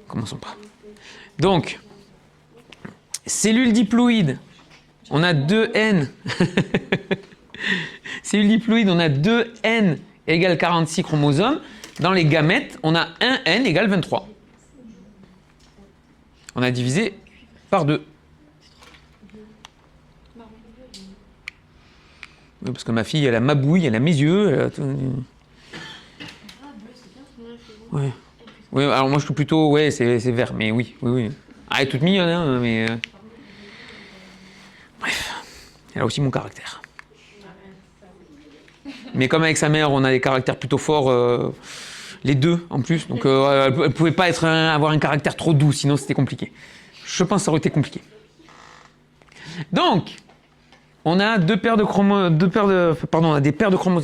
Commençons pas. Donc, cellule diploïde, on a 2N. Cellule diploïde, on a 2N égale 46 chromosomes. Dans les gamètes, on a 1N égale 23. On a divisé par 2. Oui, parce que ma fille, elle a ma bouille, elle a mes yeux. Elle a tout... Ouais. Oui, alors moi je suis plutôt, ouais, c'est vert, mais oui. Ah, elle est toute mignonne, hein, mais... Bref, elle a aussi mon caractère. Mais comme avec sa mère, on a des caractères plutôt forts, les deux en plus, donc elle ne pouvait pas avoir un caractère trop doux, sinon c'était compliqué. Je pense que ça aurait été compliqué. Donc, on a des paires de chromosomes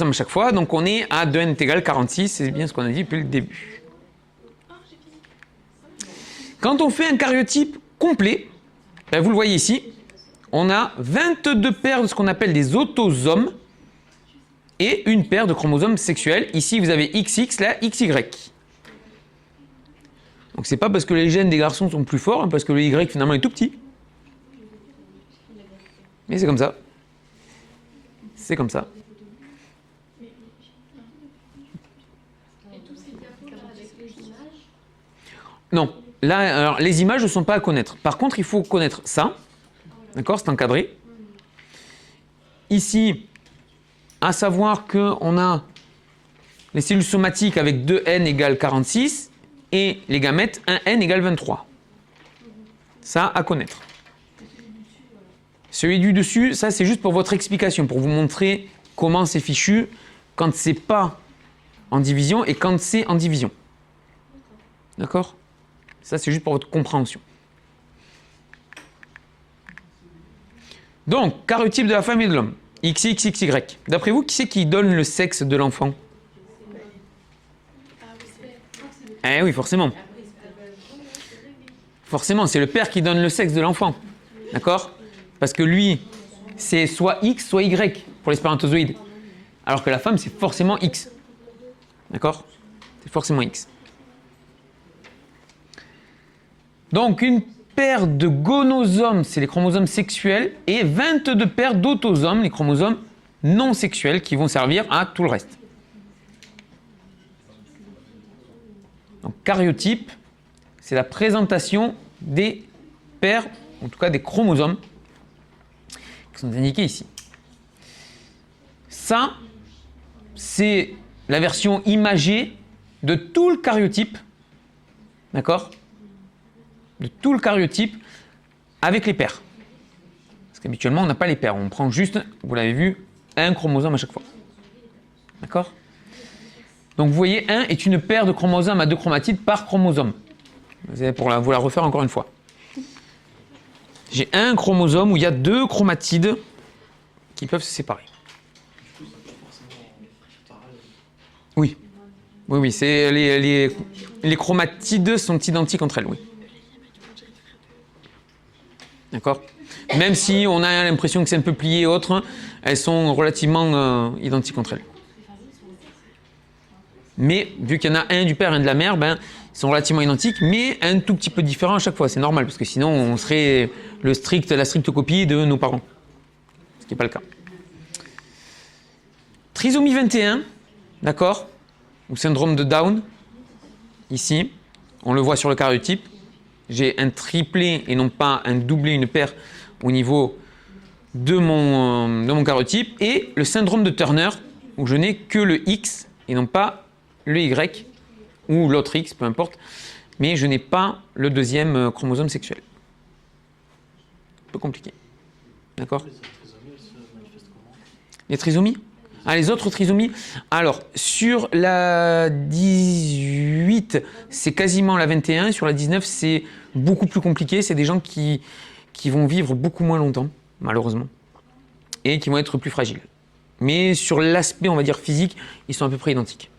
à chaque fois, donc on est à 2n est égal 46, c'est bien ce qu'on a dit depuis le début. Quand on fait un karyotype complet, ben vous le voyez ici, on a 22 paires de ce qu'on appelle des autosomes et une paire de chromosomes sexuels. Ici, vous avez XX, là, XY. Donc c'est pas parce que les gènes des garçons sont plus forts, hein, parce que le Y finalement est tout petit. Mais c'est comme ça. C'est comme ça. Non. Là, alors, les images ne sont pas à connaître. Par contre, il faut connaître ça. D'accord? C'est encadré. Ici, à savoir qu'on a les cellules somatiques avec 2N égale 46 et les gamètes 1N égale 23. Ça, à connaître. Celui du dessus, ça c'est juste pour votre explication, pour vous montrer comment c'est fichu quand c'est pas en division et quand c'est en division. D'accord? Ça c'est juste pour votre compréhension. Donc, karyotype de la femme et de l'homme. XXXY. D'après vous, qui c'est qui donne le sexe de l'enfant? Eh oui, forcément. Forcément, c'est le père qui donne le sexe de l'enfant. D'accord? Parce que lui, c'est soit X, soit Y pour les spermatozoïdes. Alors que la femme, c'est forcément X. D'accord? C'est forcément X. Donc, une paire de gonosomes, c'est les chromosomes sexuels, et 22 paires d'autosomes, les chromosomes non sexuels, qui vont servir à tout le reste. Donc, karyotype, c'est la présentation des paires, en tout cas des chromosomes, qui sont indiqués ici. Ça, c'est la version imagée de tout le karyotype, d'accord? De tout le karyotype avec les paires. Parce qu'habituellement, on n'a pas les paires. On prend juste, vous l'avez vu, un chromosome à chaque fois. D'accord? Donc vous voyez, 1 est une paire de chromosomes à 2 chromatides par chromosome. Vous allez vous la refaire encore une fois. J'ai un chromosome où il y a 2 chromatides qui peuvent se séparer. Oui. Oui, c'est les chromatides sont identiques entre elles, oui. D'accord? Même si on a l'impression que c'est un peu plié et autres, elles sont relativement identiques entre elles. Mais vu qu'il y en a un du père et un de la mère, ben, ils sont relativement identiques, mais un tout petit peu différents à chaque fois. C'est normal, parce que sinon on serait la stricte copie de nos parents. Ce qui n'est pas le cas. Trisomie 21, d'accord? Ou syndrome de Down, ici, on le voit sur le karyotype. J'ai un triplé et non pas un doublé, une paire au niveau de mon karyotype. Et le syndrome de Turner, où je n'ai que le X et non pas le Y, ou l'autre X, peu importe. Mais je n'ai pas le deuxième chromosome sexuel. Un peu compliqué. D'accord? Les trisomies? Ah, les autres trisomies? Alors, sur la 18, c'est quasiment la 21. Sur la 19, c'est beaucoup plus compliqué. C'est des gens qui vont vivre beaucoup moins longtemps, malheureusement. Et qui vont être plus fragiles. Mais sur l'aspect, on va dire, physique, ils sont à peu près identiques.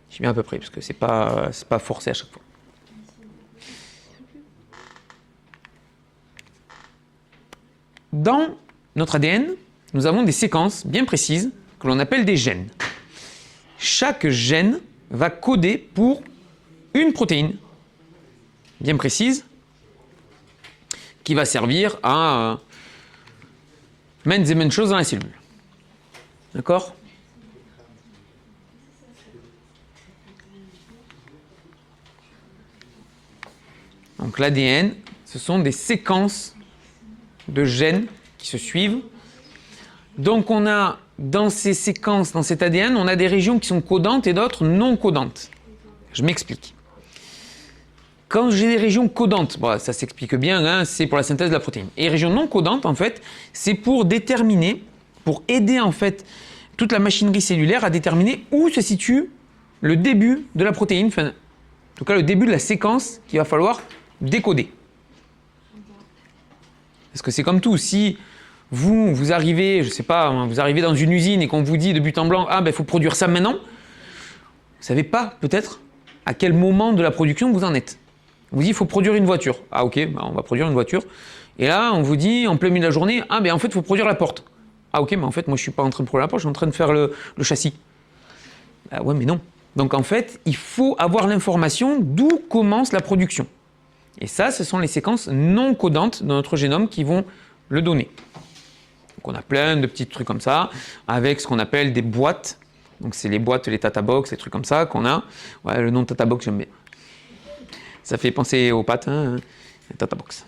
Je dis bien à peu près, parce que c'est pas forcé à chaque fois. Dans notre ADN, nous avons des séquences bien précises que l'on appelle des gènes. Chaque gène va coder pour une protéine bien précise qui va servir à maintes et maintes choses dans la cellule. D'accord? Donc l'ADN, ce sont des séquences de gènes qui se suivent. Donc on a dans ces séquences, dans cet ADN, on a des régions qui sont codantes et d'autres non codantes. Je m'explique. Quand j'ai des régions codantes, bon, ça s'explique bien, hein, c'est pour la synthèse de la protéine. Et les régions non codantes, en fait, c'est pour déterminer, pour aider en fait toute la machinerie cellulaire à déterminer où se situe le début de la protéine, enfin, en tout cas le début de la séquence qu'il va falloir décoder. Parce que c'est comme tout, si vous arrivez, je sais pas, vous arrivez dans une usine et qu'on vous dit de but en blanc, ah ben il faut produire ça maintenant, vous savez pas peut-être à quel moment de la production vous en êtes. On vous dit il faut produire une voiture. Ah ok, bah, on va produire une voiture. Et là on vous dit en plein milieu de la journée, ah ben en fait il faut produire la porte. Ah ok, mais en fait moi je suis pas en train de produire la porte, je suis en train de faire le châssis. Ah ouais mais non. Donc en fait il faut avoir l'information d'où commence la production. Et ça, ce sont les séquences non codantes de notre génome qui vont le donner. Donc on a plein de petits trucs comme ça, avec ce qu'on appelle des boîtes. Donc c'est les boîtes, les Tata Box, les trucs comme ça qu'on a. Ouais, le nom de Tata Box, j'aime bien. Ça fait penser aux pâtes, hein, Tata Box.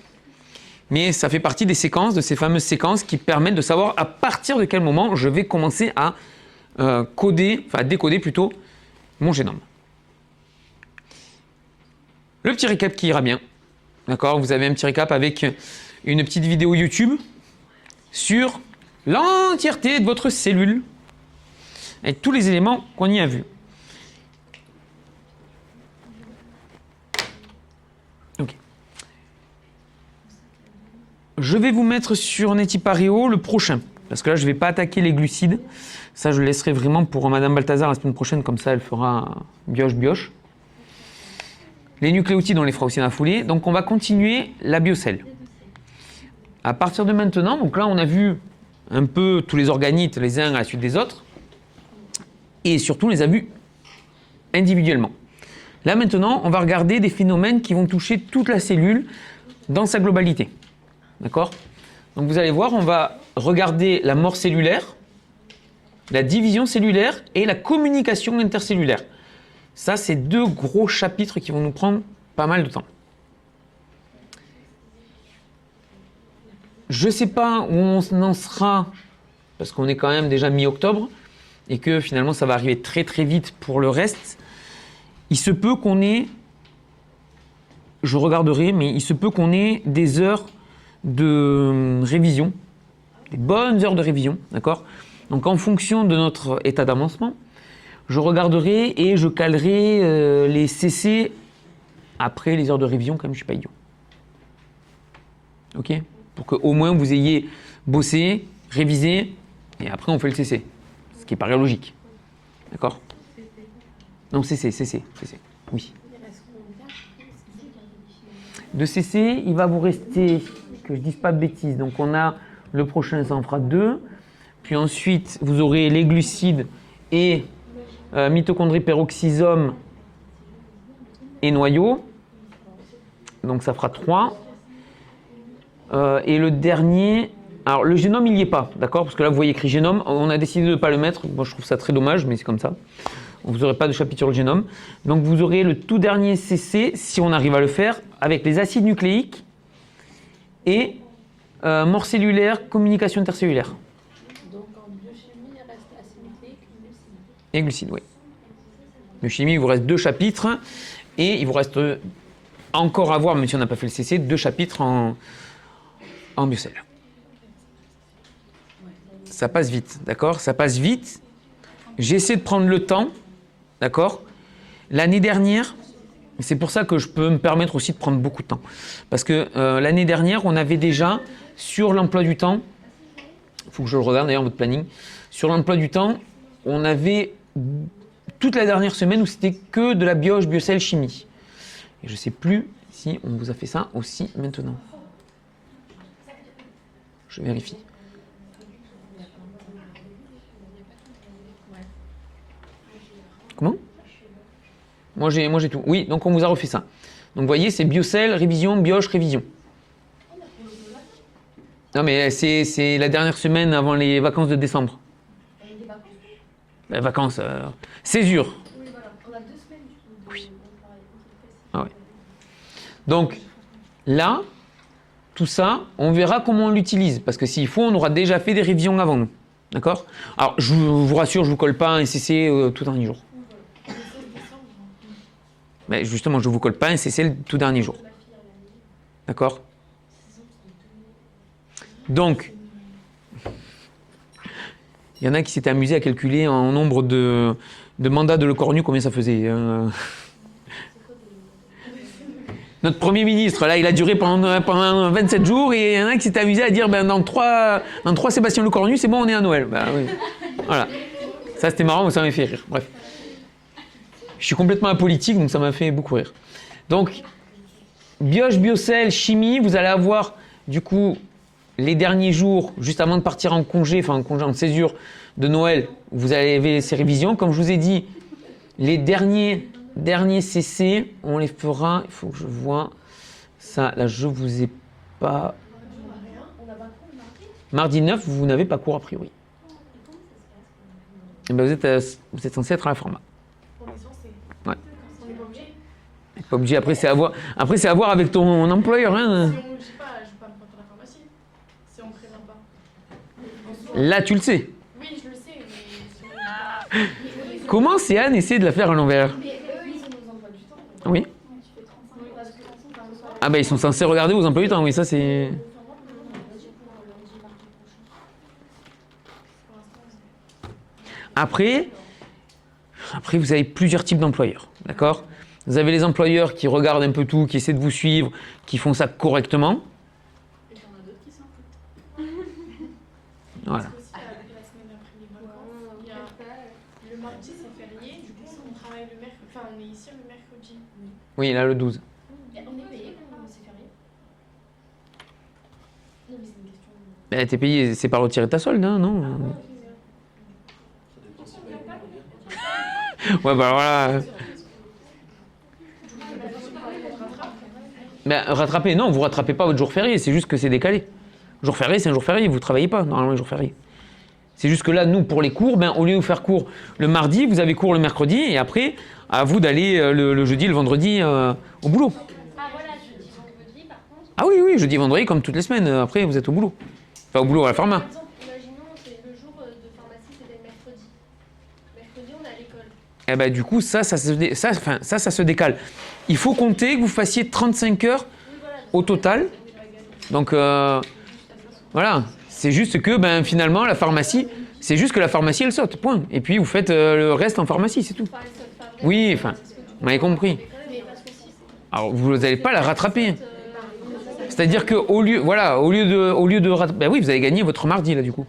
Mais ça fait partie des séquences, de ces fameuses séquences qui permettent de savoir à partir de quel moment je vais commencer à décoder plutôt mon génome. Le petit récap qui ira bien. D'accord, vous avez un petit récap avec une petite vidéo YouTube sur l'entièreté de votre cellule avec tous les éléments qu'on y a vus. Ok. Je vais vous mettre sur NetIPAREO le prochain, parce que là je ne vais pas attaquer les glucides. Ça je le laisserai vraiment pour Madame Balthazar la semaine prochaine, comme ça elle fera bioche. Les nucléotides, on les fera aussi dans la foulée. Donc, on va continuer la biocelle. À partir de maintenant, donc là, on a vu un peu tous les organites les uns à la suite des autres. Et surtout, on les a vus individuellement. Là, maintenant, on va regarder des phénomènes qui vont toucher toute la cellule dans sa globalité. D'accord? Donc, vous allez voir, on va regarder la mort cellulaire, la division cellulaire et la communication intercellulaire. Ça, c'est deux gros chapitres qui vont nous prendre pas mal de temps. Je ne sais pas où on en sera, parce qu'on est quand même déjà mi-octobre, et que finalement ça va arriver très très vite pour le reste. Il se peut qu'on ait, je regarderai, mais il se peut qu'on ait des heures de révision, des bonnes heures de révision, d'accord? Donc en fonction de notre état d'avancement, je regarderai et je calerai les CC après les heures de révision, comme je ne suis pas idiot. Ok? Pour qu'au moins vous ayez bossé, révisé, et après on fait le CC. Ce qui paraît logique. D'accord? Non, CC. Oui. De CC, il va vous rester, que je ne dise pas de bêtises, donc on a le prochain, ça en fera 2. Puis ensuite, vous aurez les glucides et mitochondrie, peroxysome et noyau. Donc ça fera 3. Et le dernier, alors le génome il n'y est pas, d'accord? Parce que là vous voyez écrit génome, on a décidé de ne pas le mettre. Moi je trouve ça très dommage, mais c'est comme ça. Vous n'aurez pas de chapitre sur le génome. Donc vous aurez le tout dernier CC, si on arrive à le faire, avec les acides nucléiques et mort cellulaire, communication intercellulaire. Donc en biochimie, il reste acide nucléique et glucides. Et glucides, oui. Biochimie, il vous reste 2 chapitres et il vous reste encore à voir, même si on n'a pas fait le CC, 2 chapitres en biocell. Ça passe vite, d'accord? Ça passe vite. J'essaie de prendre le temps, d'accord? L'année dernière, c'est pour ça que je peux me permettre aussi de prendre beaucoup de temps. Parce que l'année dernière, on avait déjà, sur l'emploi du temps, il faut que je le regarde d'ailleurs, votre planning, sur l'emploi du temps, on avait toute la dernière semaine où c'était que de la biocell chimie. Et je ne sais plus si on vous a fait ça aussi maintenant. Je vérifie. Comment? Moi j'ai tout. Oui, donc on vous a refait ça. Donc vous voyez, c'est biocell, révision, bioche, révision. Non mais c'est la dernière semaine avant les vacances de décembre. Les vacances, césure. Oui, voilà. On a 2 semaines du coup. Oui. Ah ouais. Donc là, tout ça, on verra comment on l'utilise. Parce que s'il faut, on aura déjà fait des révisions avant nous. D'accord? Alors, je vous rassure, je ne vous colle pas un CC tout dernier jour. Mais justement, je ne vous colle pas un CC le tout dernier jour. D'accord? Donc, il y en a qui s'étaient amusés à calculer en nombre de mandats de Le Cornu, combien ça faisait. Notre Premier ministre, là, il a duré pendant 27 jours et il y en a qui s'étaient amusés à dire ben, dans 3 Sébastien Le Cornu, c'est bon, on est à Noël. Ben, oui. Voilà. Ça, c'était marrant, mais ça m'a fait rire. Bref. Je suis complètement apolitique, donc ça m'a fait beaucoup rire. Donc, bioche, biocell, chimie, vous allez avoir, du coup, les derniers jours, juste avant de partir en congé, en césure de Noël, vous avez ces révisions. Comme je vous ai dit, les derniers CC, on les fera, il faut que je vois ça, là je vous ai pas... Mardi 9, vous n'avez pas cours a priori. Et ben vous êtes censé être à la format. Ouais. On est pas obligé. Pas obligé, après c'est à voir avec ton employeur. Hein. Si on ne dit pas, je ne vais pas me prendre à la pharmacie. Si on ne prévient pas. Là tu le sais. Oui, je le sais, mais si on ne dit pas. Comment Céane essaie de la faire à l'envers? Mais eux, ils ont nos emplois du temps. Oui. Tu fais 35 parce que Ah ben ils sont censés regarder vos emplois du temps, oui ça c'est... Après, vous avez plusieurs types d'employeurs, d'accord? Vous avez les employeurs qui regardent un peu tout, qui essaient de vous suivre, qui font ça correctement. Et il y en a d'autres qui s'en foutent. Voilà. Parce qu'aussi, la semaine après les vacances, il y a le mardi, c'est férié. Du coup, on travaille le mercredi. Enfin, on est ici le mercredi. Oui, là le 12. Et on est payé quand c'est férié. Non, mais c'est une question. Ben, t'es payé, c'est pas retirer ta solde, hein, non? Ouais, bah voilà. Ben, rattraper, non, vous rattrapez pas votre jour férié, c'est juste que c'est décalé. Jour férié, c'est un jour férié, vous travaillez pas, normalement, les jours fériés. C'est juste que là, nous, pour les cours, ben, au lieu de faire cours le mardi, vous avez cours le mercredi, et après, à vous d'aller le jeudi, le vendredi au boulot. Ah, voilà, jeudi, vendredi, par contre. Ah oui, jeudi, vendredi, comme toutes les semaines, après, vous êtes au boulot. Enfin, au boulot à la pharma. Par exemple, imaginons, c'est le jour de pharmacie, c'était le mercredi. Mercredi, on est à l'école. Eh ben, du coup, ça se décale. Il faut compter que vous fassiez 35 heures au total. Donc, voilà. C'est juste que, ben, finalement, la pharmacie, c'est juste que la pharmacie, elle saute, point. Et puis, vous faites le reste en pharmacie, c'est tout. Enfin, elle saute pas vraiment. Oui, enfin, vous m'avez compris. Mais parce que si. Alors, vous n'allez pas la rattraper. C'est-à-dire qu'au lieu, voilà, au lieu de rattraper, ben oui, vous avez gagné votre mardi, là, du coup.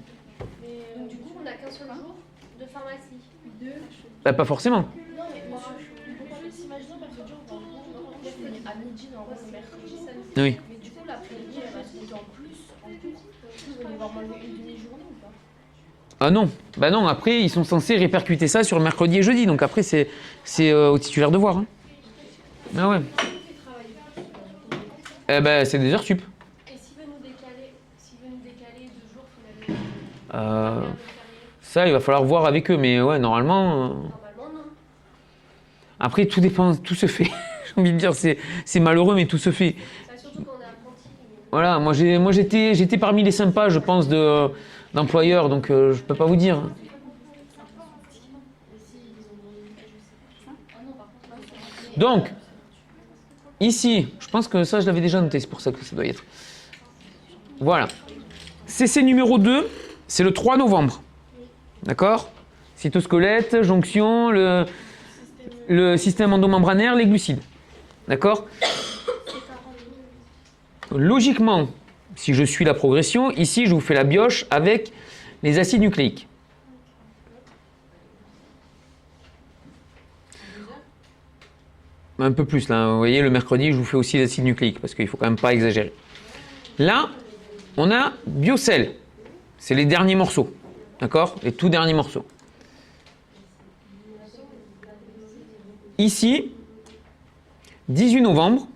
Donc, du coup, on n'a qu'un seul jour de pharmacie. Ben, pas forcément. Non, mais moi, imaginons mercredi, on va mercredi à midi, normalement, c'est mercredi, samedi. Oui. Mais du coup, l'après-midi, elle va se monter en plus. Vous allez voir moins une demi-journée ou pas? Ah non, bah non, après, ils sont censés répercuter ça sur mercredi et jeudi. Donc après, c'est au titulaire de voir. Hein. Ah ouais. Eh ben, c'est des heures sup. Et s'il veut nous décaler 2 jours, faut aller. Ça, il va falloir voir avec eux. Mais ouais, normalement... Normalement, non. Après, tout dépend, tout se fait. J'ai envie de dire, c'est malheureux, mais tout se fait. Enfin, surtout quand on est apprenti. Voilà, moi j'étais parmi les sympas, je pense, d'employeurs, donc je peux pas vous dire. Donc, ici, je pense que ça, je l'avais déjà noté, c'est pour ça que ça doit y être. Voilà. CC numéro 2, c'est le 3 novembre. D'accord? Cytosquelette, jonction, le système endomembranaire, les glucides. D'accord? Logiquement, si je suis la progression, ici, je vous fais la bioche avec les acides nucléiques. Un peu plus, là. Vous voyez, le mercredi, je vous fais aussi les acides nucléiques, parce qu'il ne faut quand même pas exagérer. Là, on a biocell. C'est les derniers morceaux. D'accord? Les tout derniers morceaux. Ici, 18 novembre,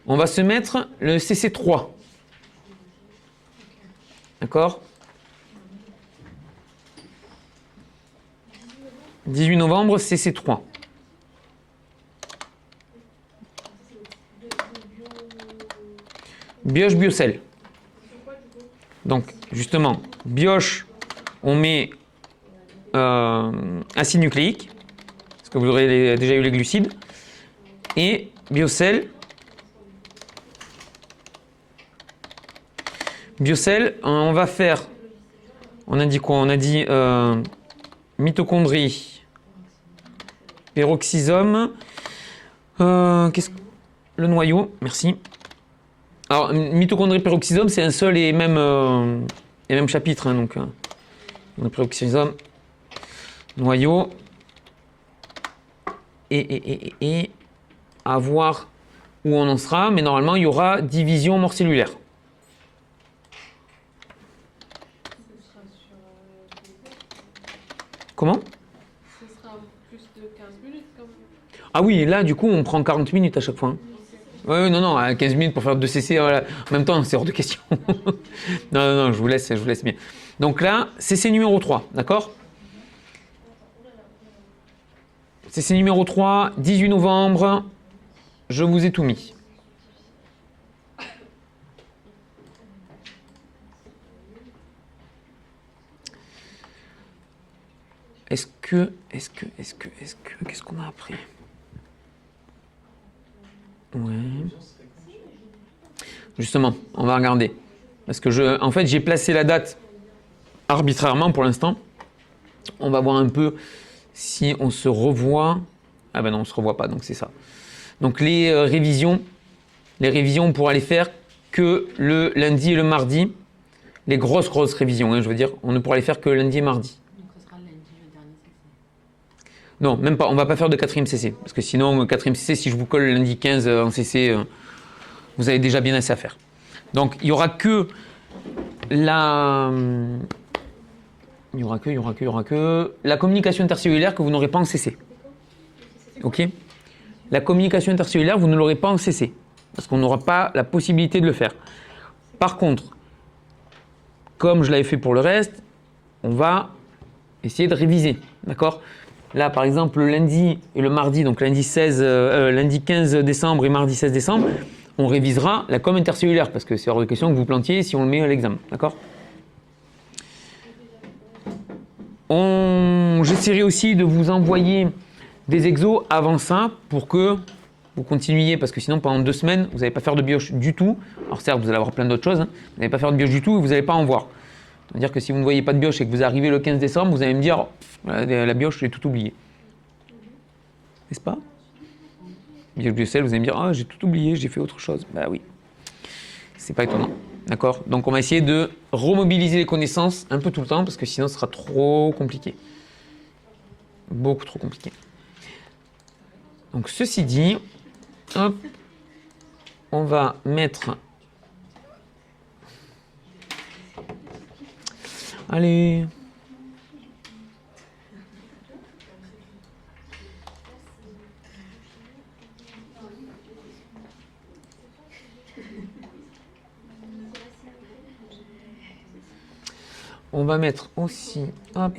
On va se mettre le CC3. D'accord? 18 novembre, CC3. Bioche, biocell. Donc, justement, bioche, on met acide nucléique, parce que vous aurez déjà eu les glucides. Et biocell. Biocell, on va faire, on a dit quoi? On a dit mitochondrie, peroxysome, le noyau, merci. Alors, mitochondrie, peroxysome, c'est un seul et même chapitre, hein, donc peroxysome, noyau, et à voir où on en sera, mais normalement, il y aura division mort cellulaire. Comment? Ce sera plus de 15 minutes quand même. Ah oui, là, du coup, on prend 40 minutes à chaque fois. Hein. Oui, non, 15 minutes pour faire 2 CC, voilà. En même temps, c'est hors de question. non, je vous laisse bien. Donc là, CC numéro 3, d'accord? CC numéro 3, 18 novembre, je vous ai tout mis. Qu'est-ce qu'on a après? Ouais. Justement, on va regarder. Parce que en fait, j'ai placé la date arbitrairement pour l'instant. On va voir un peu si on se revoit. Ah ben non, on se revoit pas, donc c'est ça. Donc les révisions, on pourra les faire que le lundi et le mardi. Les grosses révisions, hein, je veux dire, on ne pourra les faire que lundi et mardi. Donc ce sera lundi le dernier CC. Non, même pas, on va pas faire de 4e CC. Parce que sinon, 4e CC, si je vous colle le lundi 15 en CC, vous avez déjà bien assez à faire. Donc il y aura que la communication intercellulaire que vous n'aurez pas en CC. Ok? La communication intercellulaire, vous ne l'aurez pas en CC. Parce qu'on n'aura pas la possibilité de le faire. Par contre, comme je l'avais fait pour le reste, on va essayer de réviser. D'accord? Là, par exemple, le lundi et le mardi, donc lundi 15 décembre et mardi 16 décembre, on révisera la com intercellulaire parce que c'est hors de question que vous plantiez si on le met à l'examen. D'accord? J'essaierai aussi de vous envoyer des exos avant ça pour que vous continuiez parce que sinon pendant 2 semaines vous n'allez pas faire de bioche du tout. Alors certes vous allez avoir plein d'autres choses, hein, vous n'allez pas faire de bioche du tout et vous n'allez pas en voir. C'est-à-dire que si vous ne voyez pas de bioche et que vous arrivez le 15 décembre, vous allez me dire la bioche j'ai tout oublié. N'est-ce pas? Bioche biocell, vous allez me dire j'ai tout oublié, j'ai fait autre chose. Bah oui, c'est pas étonnant. D'accord? Donc on va essayer de remobiliser les connaissances un peu tout le temps parce que sinon ce sera trop compliqué. Beaucoup trop compliqué. Donc ceci dit, hop, on va mettre... Allez. On va mettre aussi, hop,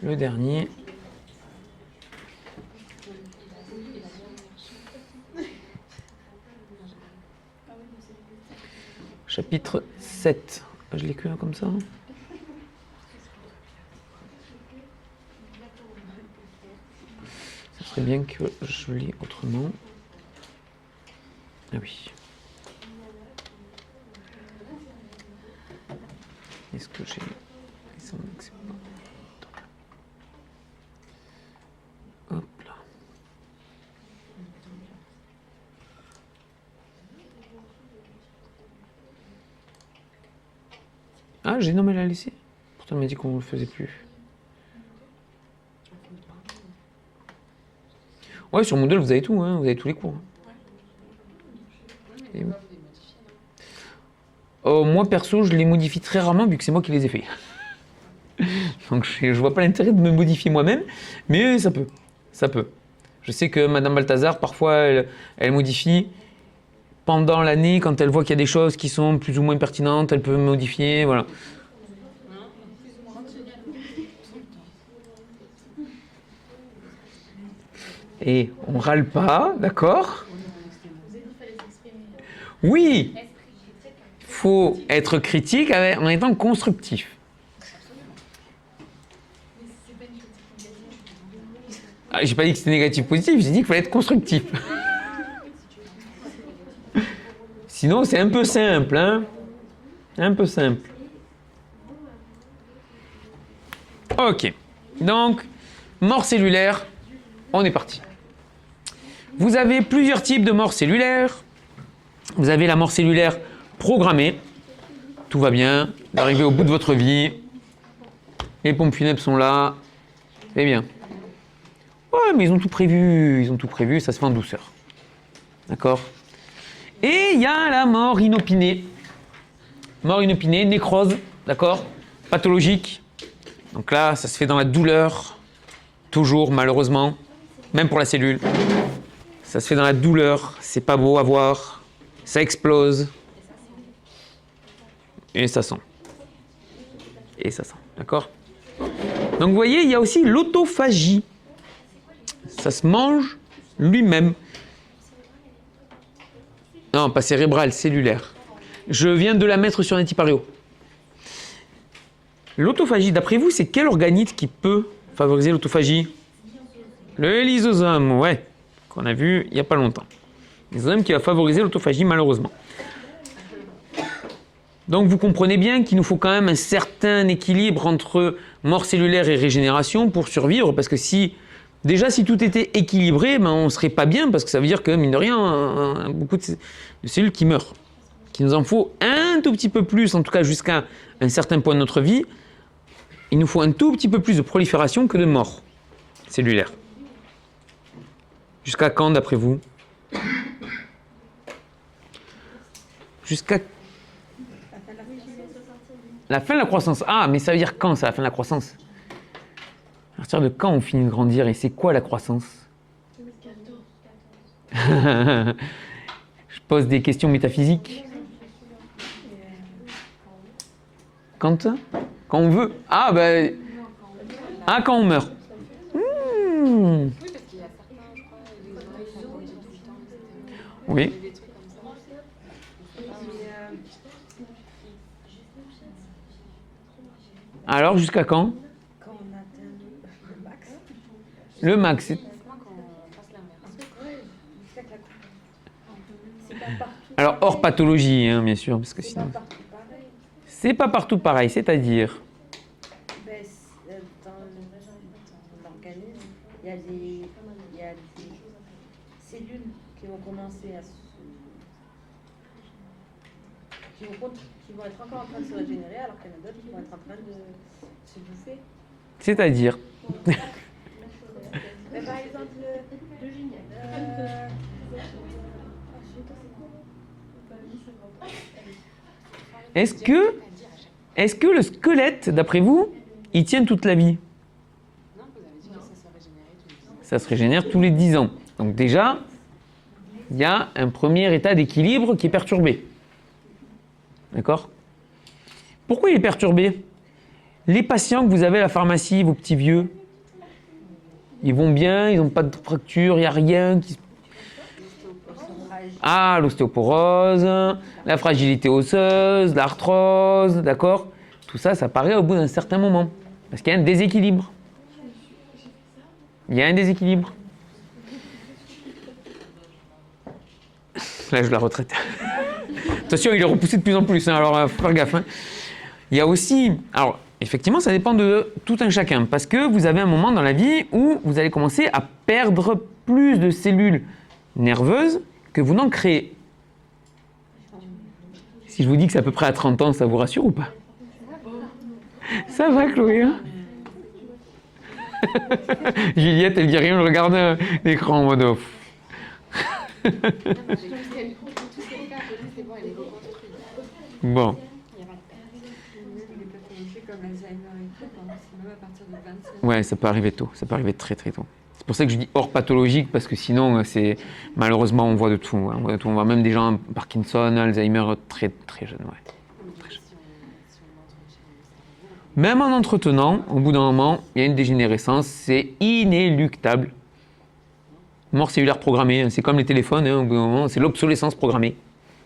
le dernier. Chapitre 7. Je l'ai que là comme ça. Ça serait bien que je lis autrement. Ah oui. Est-ce que j'ai... Hop là. Ah, j'ai nommé la laissé. Pourtant, elle m'a dit qu'on ne le faisait plus. Ouais, sur Moodle, vous avez tout, hein, vous avez tous les cours. Et oui. Moi, perso, je les modifie très rarement vu que c'est moi qui les ai faits. Donc, je vois pas l'intérêt de me modifier moi-même, mais ça peut. Ça peut. Je sais que Madame Balthazar, parfois, elle modifie pendant l'année, quand elle voit qu'il y a des choses qui sont plus ou moins pertinentes, elle peut modifier, voilà. Et on râle pas, d'accord? Oui, il faut être critique en étant constructif. Ah, j'ai pas dit que c'était négatif positif, j'ai dit qu'il fallait être constructif. Sinon, c'est un peu simple, hein? Un peu simple. Ok. Donc, mort cellulaire, on est parti. Vous avez plusieurs types de mort cellulaire. Vous avez la mort cellulaire programmée. Tout va bien, vous arrivez au bout de votre vie. Les pompes funèbres sont là. C'est bien. Ouais, mais ils ont tout prévu, ça se fait en douceur. D'accord? Et il y a la mort inopinée. Mort inopinée, nécrose, d'accord? Pathologique. Donc là, ça se fait dans la douleur. Toujours, malheureusement. Même pour la cellule. Ça se fait dans la douleur. C'est pas beau à voir. Ça explose. Et ça sent. Et ça sent, d'accord? Donc vous voyez, il y a aussi l'autophagie. Ça se mange lui-même. Non, pas cérébral, cellulaire. Je viens de la mettre sur Netipario. L'autophagie, d'après vous, c'est quel organite qui peut favoriser l'autophagie? Le lysosome, ouais, qu'on a vu il n'y a pas longtemps. Le lysosome qui va favoriser l'autophagie, malheureusement. Donc vous comprenez bien qu'il nous faut quand même un certain équilibre entre mort cellulaire et régénération pour survivre, parce que si tout était équilibré, ben on ne serait pas bien, parce que ça veut dire que, mine de rien, beaucoup de cellules qui meurent. Qu'il nous en faut un tout petit peu plus, en tout cas jusqu'à un certain point de notre vie, il nous faut un tout petit peu plus de prolifération que de mort cellulaire. Jusqu'à quand, d'après vous? Jusqu'à la fin de la croissance. Ah, mais ça veut dire quand, ça, la fin de la croissance? À partir de quand on finit de grandir et c'est quoi la croissance? Je pose des questions métaphysiques. Quand on veut. Ah, ben. Ah, quand on meurt. Oui, parce qu'il y a certains, je crois, des oreilles qui sont 18 ans, etc. Oui. Des trucs comme ça. Alors, jusqu'à quand? Quand on atteint le max. Le max, c'est... Uniquement quand on passe la mer. Ouais, jusqu'à que la coupe. C'est pas partout. Alors, hors pathologie, hein, bien sûr, parce que C'est sinon... pas partout pareil. C'est pas partout pareil, c'est-à-dire... Ben, dans l'organisme, il y a des cellules qui vont commencer à qui vont être encore en train de se régénérer, alors qu'il y en a d'autres qui vont être en train de se bouffer. C'est-à-dire... Mais par exemple, Est-ce que le squelette, d'après vous, il tient toute la vie? Non, vous avez dit que ça se régénérait tous les 10 ans. Ça se régénère tous les 10 ans. Donc déjà, il y a un premier état d'équilibre qui est perturbé. D'accord? Pourquoi il est perturbé? Les patients que vous avez à la pharmacie, vos petits vieux, ils vont bien, ils n'ont pas de fracture, il n'y a rien qui se... Ah, l'ostéoporose, la fragilité osseuse, l'arthrose, d'accord? Tout ça, ça apparaît au bout d'un certain moment. Parce qu'il y a un déséquilibre. Il y a un déséquilibre. Là, je la retraite. Attention, il est repoussé de plus en plus, hein, alors faut faire gaffe. Hein. Il y a aussi... Alors, effectivement, ça dépend de tout un chacun. Parce que vous avez un moment dans la vie où vous allez commencer à perdre plus de cellules nerveuses que vous n'en créez. Si je vous dis que c'est à peu près à 30 ans, ça vous rassure ou pas? Ça va, Chloé, hein? Juliette, elle dit rien, elle regarde l'écran en mode off. Tout ce qu'elle fait à côté, c'est bon, elle est reconstruite. Bon. Il n'y a pas de perte. Les pathologies comme l'Alzheimer et tout, c'est même à partir de 25 ans. Ouais, ça peut arriver tôt. Ça peut arriver très très tôt. C'est pour ça que je dis hors pathologique, parce que sinon, malheureusement, on voit de tout. Hein. On voit de tout. On voit même des gens Parkinson, Alzheimer, très, très jeunes. Ouais. Très jeunes. Même en entretenant, au bout d'un moment, il y a une dégénérescence, c'est inéluctable. Mort cellulaire programmée, hein. C'est comme les téléphones, hein, au bout d'un moment, c'est l'obsolescence programmée.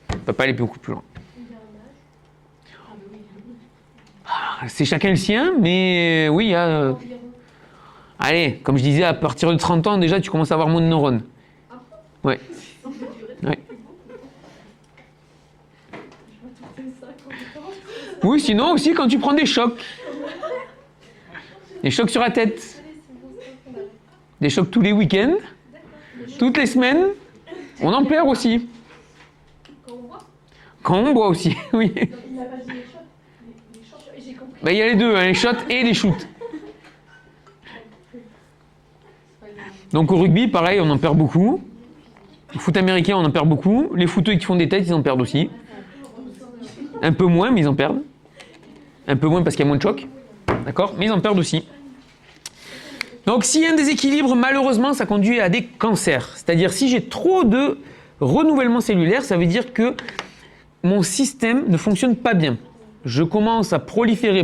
On ne peut pas aller beaucoup plus loin. C'est chacun le sien, mais oui, il y a... Allez, comme je disais, à partir de 30 ans, déjà, tu commences à avoir moins de neurones. Ouais. Ouais. Oui, sinon aussi, quand tu prends des chocs. Des chocs sur la tête. Des chocs tous les week-ends. Toutes les semaines. On en perd aussi. Quand on boit aussi, oui. Il n'a pas dit les shots. Les shots, j'ai compris. Ben, il y a les deux, hein, les shots et les shoots. Donc au rugby, pareil, on en perd beaucoup. Le foot américain, on en perd beaucoup. Les footeux qui font des têtes, ils en perdent aussi. Un peu moins, mais ils en perdent. Un peu moins parce qu'il y a moins de chocs. D'accord? Mais ils en perdent aussi. Donc s'il y a un déséquilibre, malheureusement, ça conduit à des cancers. C'est-à-dire si j'ai trop de renouvellement cellulaire, ça veut dire que mon système ne fonctionne pas bien. Je commence à proliférer,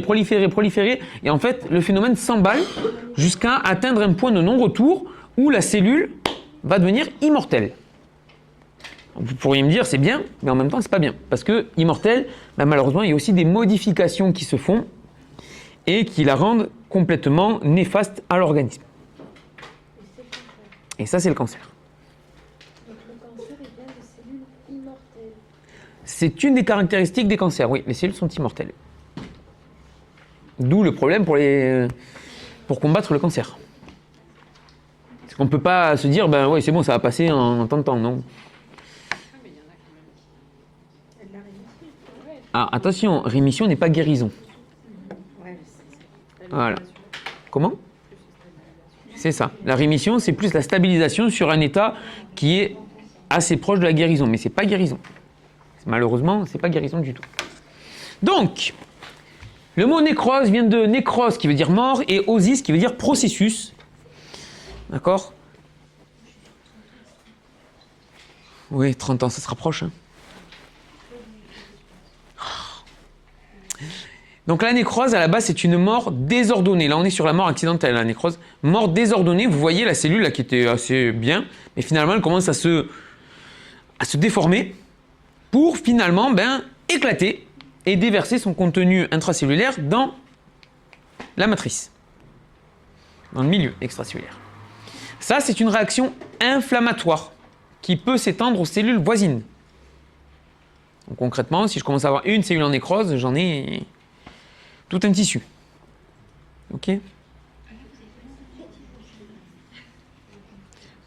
et en fait, le phénomène s'emballe jusqu'à atteindre un point de non-retour où la cellule va devenir immortelle. Vous pourriez me dire c'est bien, mais en même temps c'est pas bien. Parce que immortelle, ben, malheureusement, il y a aussi des modifications qui se font et qui la rendent complètement néfaste à l'organisme. Et ça, c'est le cancer. Donc le cancer est bien des cellules immortelles. C'est une des caractéristiques des cancers, oui, les cellules sont immortelles. D'où le problème pour combattre le cancer. Parce qu'on ne peut pas se dire, ben ouais, c'est bon, ça va passer en temps de temps, non. Ah, attention, rémission n'est pas guérison. Voilà. Comment ? C'est ça. La rémission, c'est plus la stabilisation sur un état qui est assez proche de la guérison, mais c'est pas guérison. Malheureusement, c'est pas guérison du tout. Donc, le mot nécrose vient de nécrose qui veut dire mort et osis qui veut dire processus. D'accord ? Oui, 30 ans, ça se rapproche. Hein. Donc la nécrose, à la base, c'est une mort désordonnée. Là, on est sur la mort accidentelle, la nécrose. Mort désordonnée, vous voyez la cellule là, qui était assez bien, mais finalement, elle commence à se déformer pour finalement éclater et déverser son contenu intracellulaire dans la matrice, dans le milieu extracellulaire. Ça, c'est une réaction inflammatoire qui peut s'étendre aux cellules voisines. Donc concrètement, si je commence à avoir une cellule en nécrose, j'en ai tout un tissu. Ok ?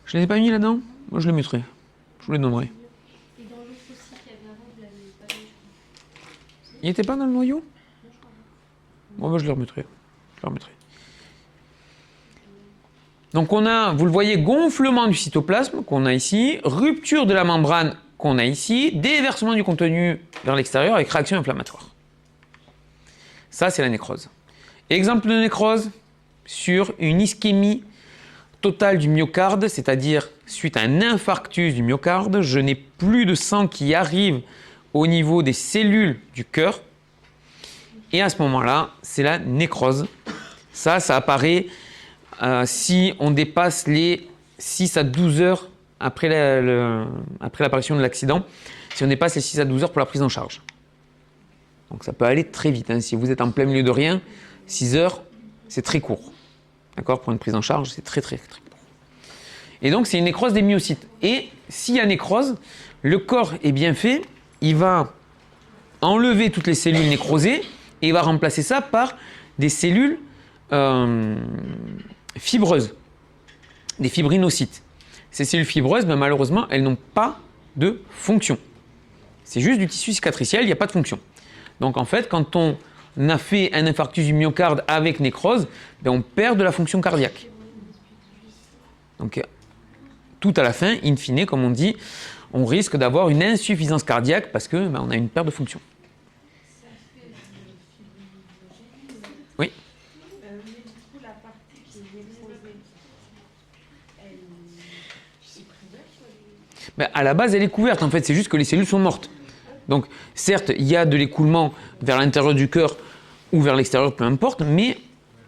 Je ne les ai pas mis là-dedans ? Moi, je les mettrai. Je vous les donnerai. Et dans l'autre aussi qu'il y avait avant, vous l'avez pas mis, je crois. Il n'était pas dans le noyau ? Bon, ben, je les remettrai. Donc on a, vous le voyez, gonflement du cytoplasme qu'on a ici, rupture de la membrane qu'on a ici, déversement du contenu vers l'extérieur avec réaction inflammatoire. Ça, c'est la nécrose. Exemple de nécrose sur une ischémie totale du myocarde, c'est-à-dire suite à un infarctus du myocarde, je n'ai plus de sang qui arrive au niveau des cellules du cœur. Et à ce moment-là, c'est la nécrose. Ça apparaît si on dépasse les 6 à 12 heures après l'apparition de l'accident, si on dépasse les 6 à 12 heures pour la prise en charge. Donc ça peut aller très vite. Hein. Si vous êtes en plein milieu de rien, 6 heures, c'est très court. D'accord ? Pour une prise en charge, c'est très court. Et donc c'est une nécrose des myocytes. Et s'il y a nécrose, le corps est bien fait, il va enlever toutes les cellules nécrosées et il va remplacer ça par des cellules fibreuses, des fibrinocytes. Ces cellules fibreuses, malheureusement, elles n'ont pas de fonction. C'est juste du tissu cicatriciel, il n'y a pas de fonction. Donc en fait, quand on a fait un infarctus du myocarde avec nécrose, on perd de la fonction cardiaque. Donc tout à la fin, in fine, comme on dit, on risque d'avoir une insuffisance cardiaque parce que on a une perte de fonction. Oui. Mais du coup, la partie qui est nécrosée, Ben, à la base, elle est couverte, en fait, c'est juste que les cellules sont mortes. Donc, certes, il y a de l'écoulement vers l'intérieur du cœur ou vers l'extérieur, peu importe, mais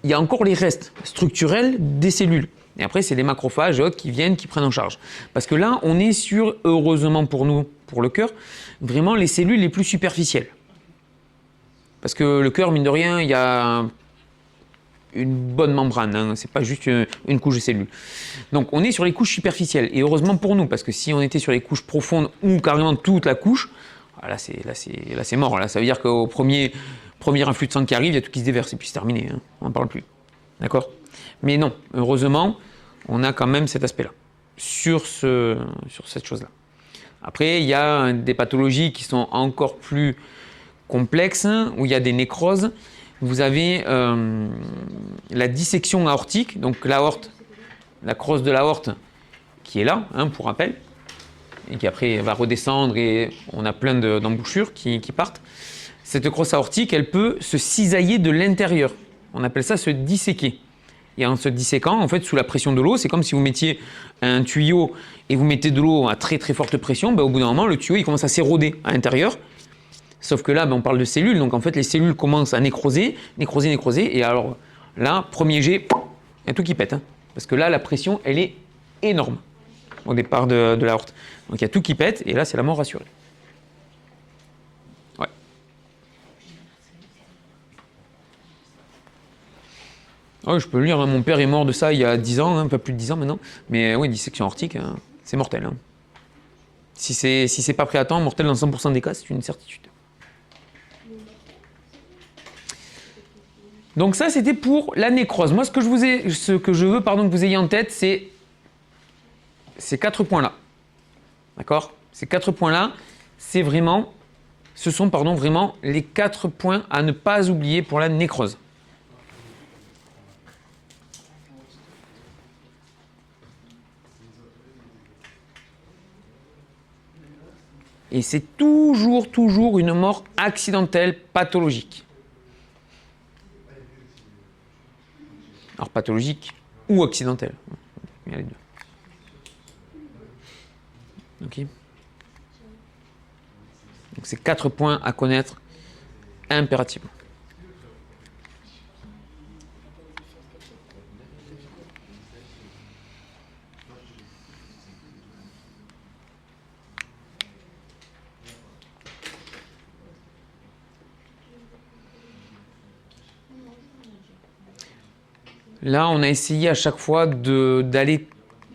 il y a encore les restes structurels des cellules. Et après, c'est les macrophages et autres qui viennent, qui prennent en charge. Parce que là, on est sur, heureusement pour nous, pour le cœur, vraiment les cellules les plus superficielles. Parce que le cœur, mine de rien, il y a une bonne membrane, hein, c'est pas juste une couche de cellules. Donc on est sur les couches superficielles, et heureusement pour nous, parce que si on était sur les couches profondes ou carrément toute la couche, là c'est mort, là ça veut dire qu'au premier influx de sang qui arrive, il y a tout qui se déverse, et puis c'est terminé, hein, on n'en parle plus. D'accord? Mais non, heureusement, on a quand même cet aspect-là, sur cette chose-là. Après, il y a des pathologies qui sont encore plus complexes, où il y a des nécroses. Vous avez la dissection aortique, donc l'aorte, la crosse de l'aorte qui est là, hein, pour rappel, et qui après va redescendre et on a plein d'embouchures qui partent. Cette crosse aortique, elle peut se cisailler de l'intérieur. On appelle ça se disséquer. Et en se disséquant, en fait, sous la pression de l'eau, c'est comme si vous mettiez un tuyau et vous mettez de l'eau à très très forte pression, ben, au bout d'un moment, le tuyau il commence à s'éroder à l'intérieur. Sauf que là, ben, on parle de cellules, donc en fait, les cellules commencent à nécroser, et alors là, premier jet, il y a tout qui pète. Hein, parce que là, la pression, elle est énorme au départ de l'aorte. Donc il y a tout qui pète, et là, c'est la mort assurée. Ouais. Oh, je peux le lire, hein, mon père est mort de ça il y a 10 ans, hein, pas plus de 10 ans maintenant. Mais oui, dissection aortique, hein, c'est mortel. Hein. Si c'est pas pris à temps, mortel dans 100% des cas, c'est une certitude. Donc ça, c'était pour la nécrose. Moi, ce que je veux que vous ayez en tête, c'est ces 4 points-là. D'accord? Ces 4 points-là, ce sont vraiment les 4 points à ne pas oublier pour la nécrose. Et c'est toujours une mort accidentelle pathologique. Alors pathologique ou accidentelle. Il y a les deux. Ok. Donc c'est 4 points à connaître impérativement. Là, on a essayé à chaque fois d'aller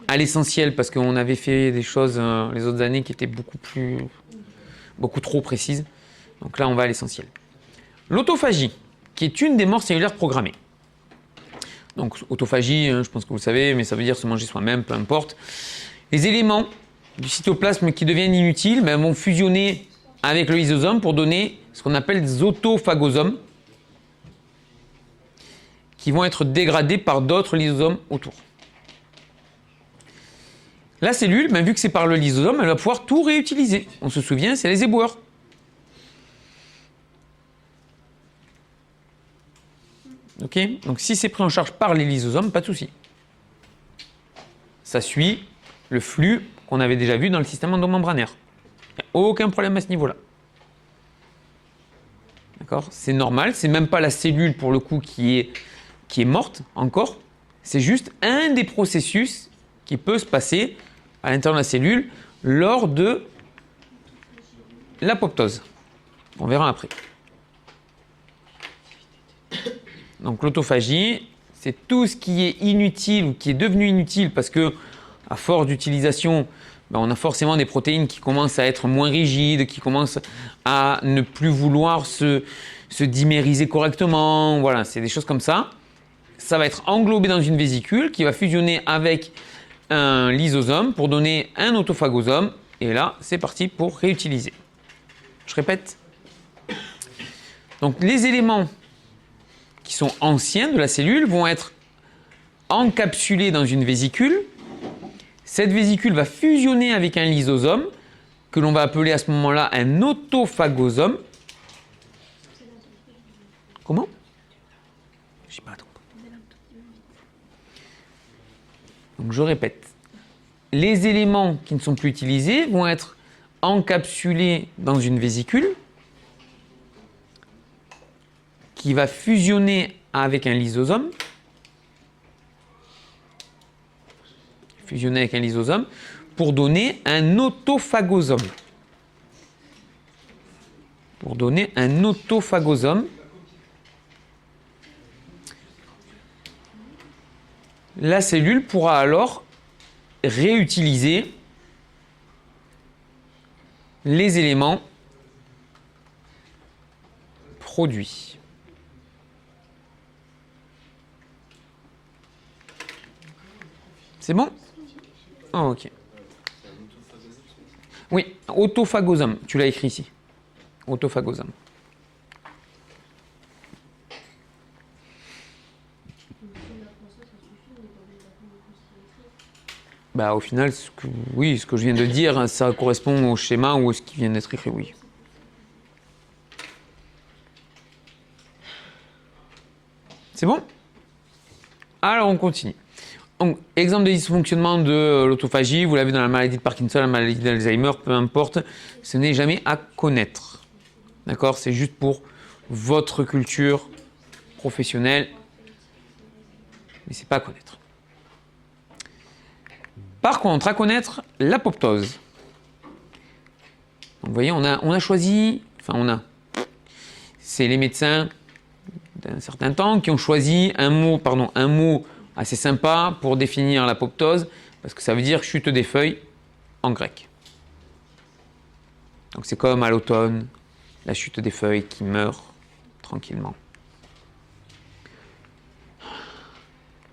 à l'essentiel parce qu'on avait fait des choses les autres années qui étaient beaucoup trop précises. Donc là, on va à l'essentiel. L'autophagie, qui est une des morts cellulaires programmées. Donc, autophagie, je pense que vous le savez, mais ça veut dire se manger soi-même, peu importe. Les éléments du cytoplasme qui deviennent inutiles vont fusionner avec le lysosome pour donner ce qu'on appelle des autophagosomes, qui vont être dégradés par d'autres lysosomes autour. La cellule, vu que c'est par le lysosome, elle va pouvoir tout réutiliser. On se souvient, c'est les éboueurs. Ok? Donc si c'est pris en charge par les lysosomes, pas de souci. Ça suit le flux qu'on avait déjà vu dans le système endomembranaire. Il n'y a aucun problème à ce niveau-là. D'accord? C'est normal, c'est même pas la cellule pour le coup qui est morte encore, c'est juste un des processus qui peut se passer à l'intérieur de la cellule lors de l'apoptose. On verra après. Donc l'autophagie, c'est tout ce qui est inutile ou qui est devenu inutile parce que à force d'utilisation, on a forcément des protéines qui commencent à être moins rigides, qui commencent à ne plus vouloir se dimériser correctement. Voilà, c'est des choses comme ça. Ça va être englobé dans une vésicule qui va fusionner avec un lysosome pour donner un autophagosome. Et là, c'est parti pour réutiliser. Je répète. Donc, les éléments qui sont anciens de la cellule vont être encapsulés dans une vésicule. Cette vésicule va fusionner avec un lysosome que l'on va appeler à ce moment-là un autophagosome. Comment? Je n'ai pas compris. Donc je répète, les éléments qui ne sont plus utilisés vont être encapsulés dans une vésicule qui va fusionner avec un lysosome. Fusionner avec un lysosome pour donner un autophagosome. Pour donner un autophagosome. La cellule pourra alors réutiliser les éléments produits. C'est bon? Oh, ok. Oui, autophagosome, tu l'as écrit ici. Autophagosome. Bah, au final, ce que je viens de dire, ça correspond au schéma ou à ce qui vient d'être écrit, oui. C'est bon? Alors, on continue. Donc, exemple de dysfonctionnement de l'autophagie, vous l'avez dans la maladie de Parkinson, la maladie d'Alzheimer, peu importe, ce n'est jamais à connaître. D'accord? C'est juste pour votre culture professionnelle, mais c'est pas à connaître. Par contre, à connaître l'apoptose. Donc, vous voyez, on a choisi, c'est les médecins d'un certain temps qui ont choisi un mot assez sympa pour définir l'apoptose, parce que ça veut dire chute des feuilles en grec. Donc c'est comme à l'automne, la chute des feuilles qui meurt tranquillement.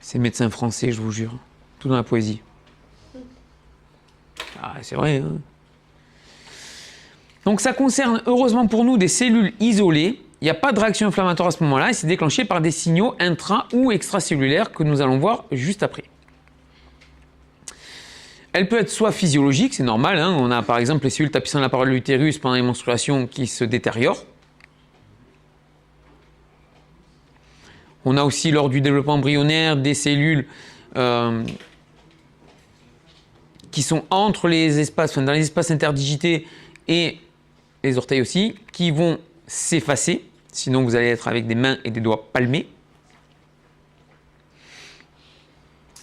Ces médecins français, je vous jure, tout dans la poésie. Ah, c'est vrai, hein. Donc ça concerne, heureusement pour nous, des cellules isolées. Il n'y a pas de réaction inflammatoire à ce moment-là et c'est déclenché par des signaux intra- ou extracellulaires que nous allons voir juste après. Elle peut être soit physiologique, c'est normal, hein. On a par exemple les cellules tapissant la paroi de l'utérus pendant les menstruations qui se détériorent. On a aussi lors du développement embryonnaire des cellules qui sont entre les espaces, dans les espaces interdigités et les orteils aussi, qui vont s'effacer, sinon vous allez être avec des mains et des doigts palmés.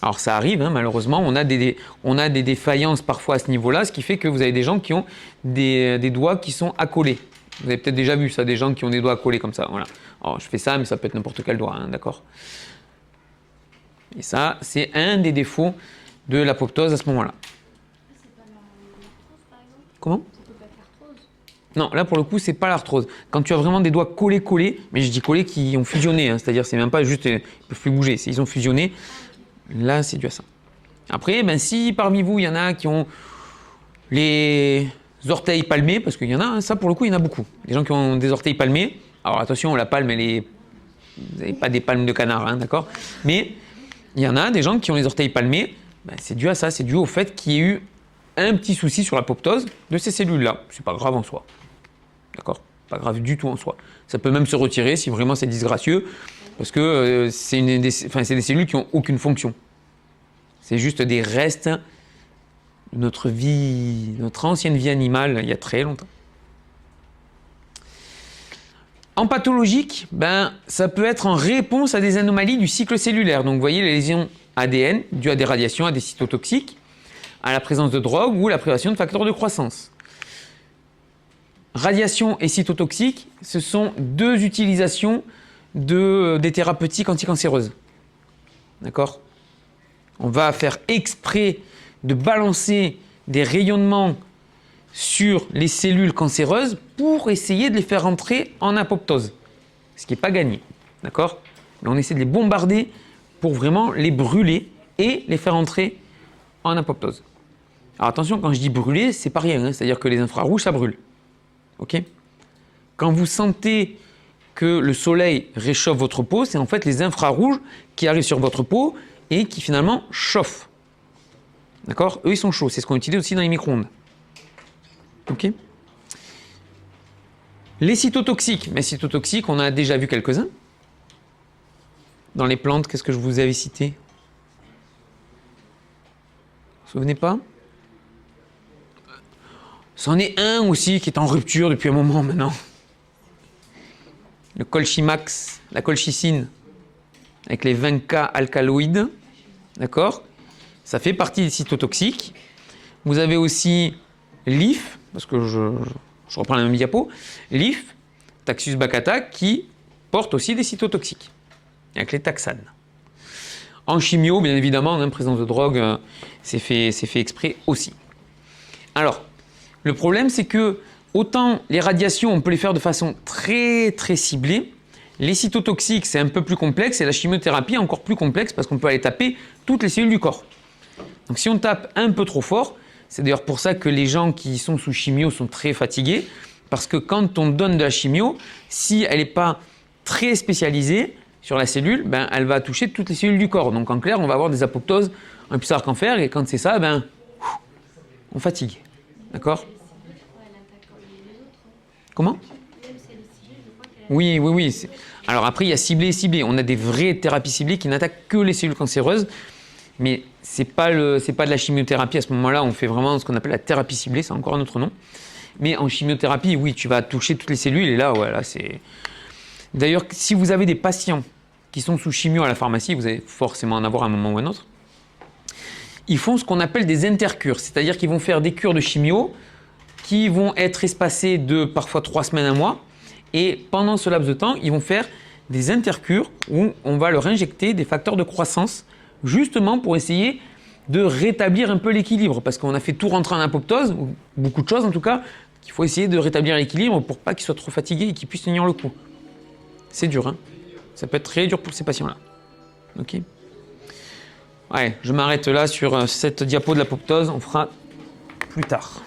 Alors ça arrive, hein, malheureusement, on a des défaillances parfois à ce niveau-là, ce qui fait que vous avez des gens qui ont des doigts qui sont accolés. Vous avez peut-être déjà vu ça, des gens qui ont des doigts accolés comme ça. Voilà. Alors je fais ça, mais ça peut être n'importe quel doigt, hein, d'accord? Et ça, c'est un des défauts de l'apoptose à ce moment-là. Comment? Non, là pour le coup, c'est pas l'arthrose. Quand tu as vraiment des doigts collés, mais je dis collés qui ont fusionné, hein, c'est-à-dire c'est même pas juste, ils peuvent plus bouger, ils ont fusionné, là c'est dû à ça. Après, si parmi vous, il y en a qui ont les orteils palmés, parce qu'il y en a, hein, ça pour le coup, il y en a beaucoup. Des gens qui ont des orteils palmés, alors attention, la palme, vous n'avez pas des palmes de canard, hein, d'accord? Mais il y en a des gens qui ont les orteils palmés, c'est dû à ça, c'est dû au fait qu'il y ait eu un petit souci sur l'apoptose de ces cellules-là. C'est pas grave en soi. D'accord? Pas grave du tout en soi. Ça peut même se retirer si vraiment c'est disgracieux, parce que c'est des cellules qui n'ont aucune fonction. C'est juste des restes de notre vie, notre ancienne vie animale, il y a très longtemps. En pathologique, ça peut être en réponse à des anomalies du cycle cellulaire. Donc vous voyez les lésions ADN dues à des radiations, à des cytotoxiques, à la présence de drogue ou la privation de facteurs de croissance. Radiation et cytotoxiques, ce sont deux utilisations des thérapeutiques anticancéreuses. D'accord? On va faire exprès de balancer des rayonnements sur les cellules cancéreuses pour essayer de les faire entrer en apoptose. Ce qui n'est pas gagné. D'accord? Mais on essaie de les bombarder pour vraiment les brûler et les faire entrer en apoptose. Alors attention, quand je dis brûler, c'est pas rien, hein, c'est-à-dire que les infrarouges, ça brûle. Ok? Quand vous sentez que le soleil réchauffe votre peau, c'est en fait les infrarouges qui arrivent sur votre peau et qui finalement chauffent. D'accord? Eux, ils sont chauds, c'est ce qu'on utilise aussi dans les micro-ondes. Ok? Les cytotoxiques, on a déjà vu quelques-uns. Dans les plantes, qu'est-ce que je vous avais cité? souvenez pas? C'en est un aussi qui est en rupture depuis un moment maintenant. Le colchimax, la colchicine, avec les 20K alcaloïdes. D'accord? Ça fait partie des cytotoxiques. Vous avez aussi l'IF, parce que je reprends la même diapo, l'IF, Taxus baccata, qui porte aussi des cytotoxiques, avec les taxanes. En chimio, bien évidemment, en présence de drogue, c'est fait exprès aussi. Alors, le problème, c'est que autant les radiations, on peut les faire de façon très très ciblée, les cytotoxiques, c'est un peu plus complexe, et la chimiothérapie, encore plus complexe, parce qu'on peut aller taper toutes les cellules du corps. Donc si on tape un peu trop fort, c'est d'ailleurs pour ça que les gens qui sont sous chimio sont très fatigués, parce que quand on donne de la chimio, si elle n'est pas très spécialisée sur la cellule, ben, elle va toucher toutes les cellules du corps. Donc en clair, on va avoir des apoptoses, un puissant en fer, et quand c'est ça, ben, on fatigue. D'accord? Comment? Oui. Alors après, il y a ciblé et ciblé. On a des vraies thérapies ciblées qui n'attaquent que les cellules cancéreuses, mais c'est pas de la chimiothérapie. À ce moment-là, on fait vraiment ce qu'on appelle la thérapie ciblée, c'est encore un autre nom. Mais en chimiothérapie, oui, tu vas toucher toutes les cellules, et là, voilà, c'est... D'ailleurs, si vous avez des patients qui sont sous chimio à la pharmacie, vous allez forcément en avoir à un moment ou un autre, ils font ce qu'on appelle des intercures, c'est-à-dire qu'ils vont faire des cures de chimio qui vont être espacées de parfois 3 semaines, 1 mois, et pendant ce laps de temps, ils vont faire des intercures où on va leur injecter des facteurs de croissance, justement pour essayer de rétablir un peu l'équilibre, parce qu'on a fait tout rentrer en apoptose, ou beaucoup de choses en tout cas, qu'il faut essayer de rétablir l'équilibre pour pas qu'ils soient trop fatigués et qu'ils puissent tenir le coup. C'est dur, hein. Ça peut être très dur pour ces patients-là. Ok. Ouais, je m'arrête là sur cette diapo de l'apoptose, on fera plus tard.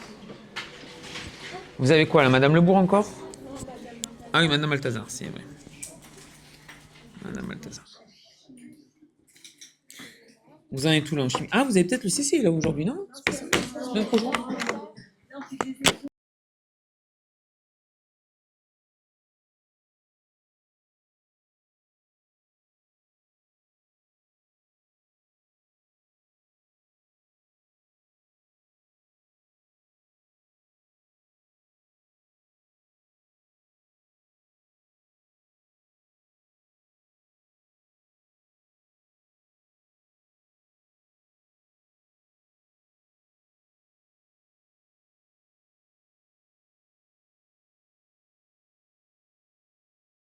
Vous avez quoi là, Madame Lebourg encore? Ah oui, Madame Altazar, c'est vrai. Madame Altazar. Vous en avez tout là en chimie. Ah, vous avez peut-être le CC là aujourd'hui, non? C'est pas ça? C'est bien prochain.